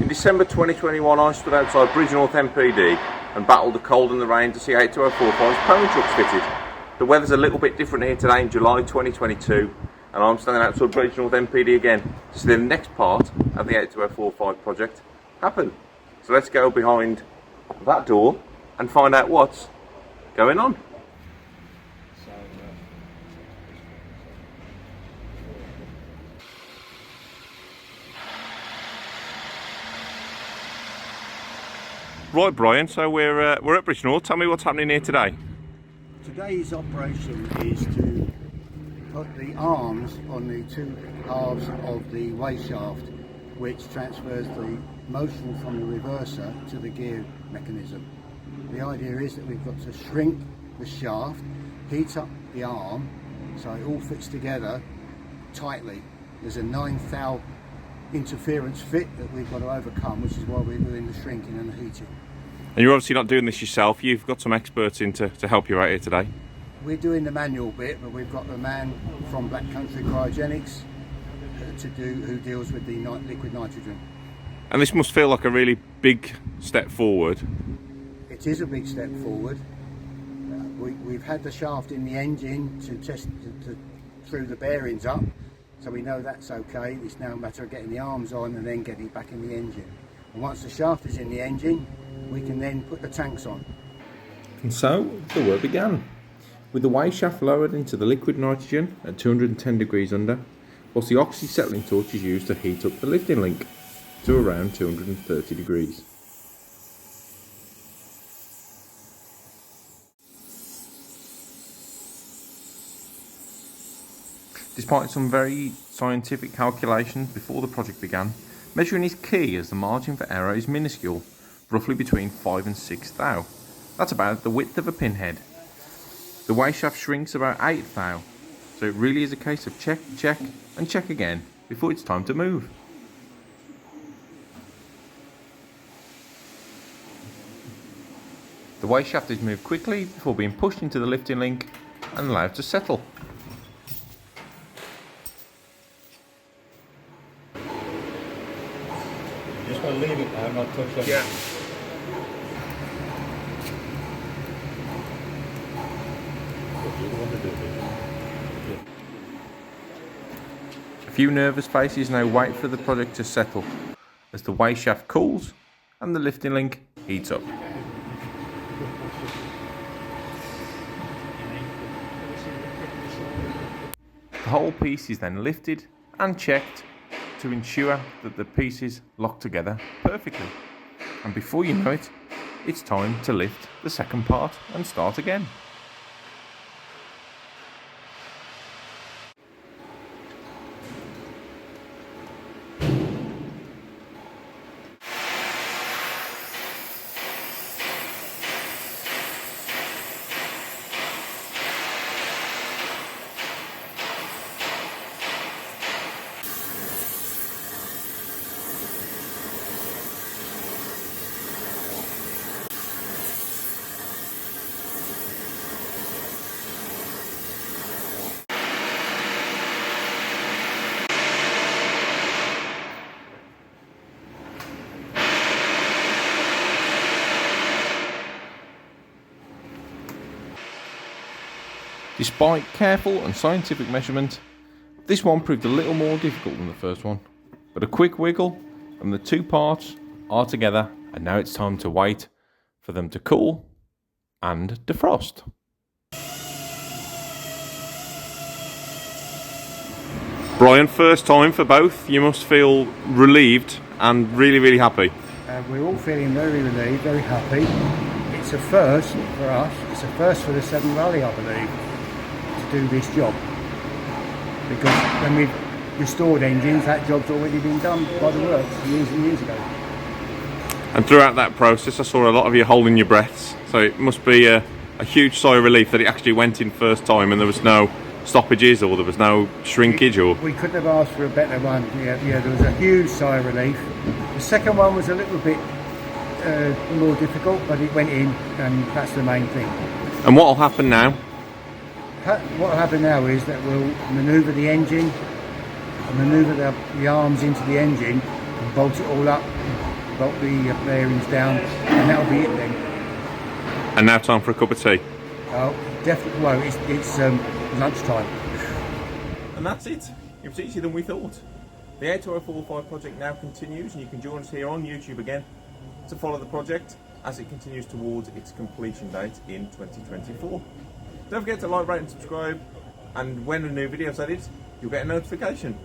In December 2021 I stood outside Bridgnorth MPD and battled the cold and the rain to see 82045's pony trucks fitted. The weather's a little bit different here today in July 2022 and I'm standing outside Bridgnorth MPD again to see the next part of the 82045 project happen. So let's go behind that door and find out what's going on. Right, Brian, so we're at Bridgnorth. Tell me what's happening here today. Today's operation is to put the arms on the two halves of the weightshaft, which transfers the motion from the reverser to the gear mechanism. The idea is that we've got to shrink the shaft, heat up the arm, so it all fits together tightly. There's a 9 thou interference fit that we've got to overcome, which is why we're doing the shrinking and the heating. And you're obviously not doing this yourself, you've got some experts in to help you out here today. We're doing the manual bit, but we've got the man from Black Country Cryogenics who deals with the liquid nitrogen. And this must feel like a really big step forward. It is a big step forward. We've had the shaft in the engine to test through the bearings up, so we know that's okay. It's now a matter of getting the arms on and then getting it back in the engine. And once the shaft is in the engine, we can then put the tanks on. And so the work began, with the weightshaft lowered into the liquid nitrogen at 210 degrees under, whilst the oxy-settling torch is used to heat up the lifting link to around 230 degrees. Despite some very scientific calculations before the project began, measuring is key as the margin for error is minuscule, roughly between 5 and 6 thou. That's about the width of a pinhead. The weightshaft shrinks about 8 thou, so it really is a case of check, check and check again before it's time to move. The weightshaft is moved quickly before being pushed into the lifting link and allowed to settle. Just going to leave it now, not touch it. Yeah. A few nervous faces now wait for the project to settle as the weightshaft cools and the lifting link heats up. The whole piece is then lifted and checked to ensure that the pieces lock together perfectly. And before you know it, it's time to lift the second part and start again. Despite careful and scientific measurement, this one proved a little more difficult than the first one. But a quick wiggle and the two parts are together, and now it's time to wait for them to cool and defrost. Brian, first time for both. You must feel relieved and really, really happy. We're all feeling very relieved, very happy. It's a first for us. It's a first for the Severn Valley, I believe, to do this job. Because when we've restored engines, that job's already been done by the works years and years ago. And throughout that process, I saw a lot of you holding your breaths. So it must be a huge sigh of relief that it actually went in first time and there was no stoppages or there was no shrinkage. We couldn't have asked for a better one. Yeah, there was a huge sigh of relief. The second one was a little bit more difficult, but it went in, and that's the main thing. And what will happen now? What will happen now is that we'll manoeuvre the engine, manoeuvre the arms into the engine, and bolt it all up, bolt the bearings down, and that'll be it then. And now time for a cup of tea. Oh, definitely. Well, it's lunchtime. And that's it. It was easier than we thought. The 82045 project now continues, and you can join us here on YouTube again to follow the project as it continues towards its completion date in 2024. Don't forget to like, rate and subscribe, and when a new video is added, you'll get a notification.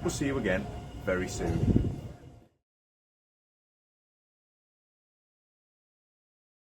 We'll see you again very soon.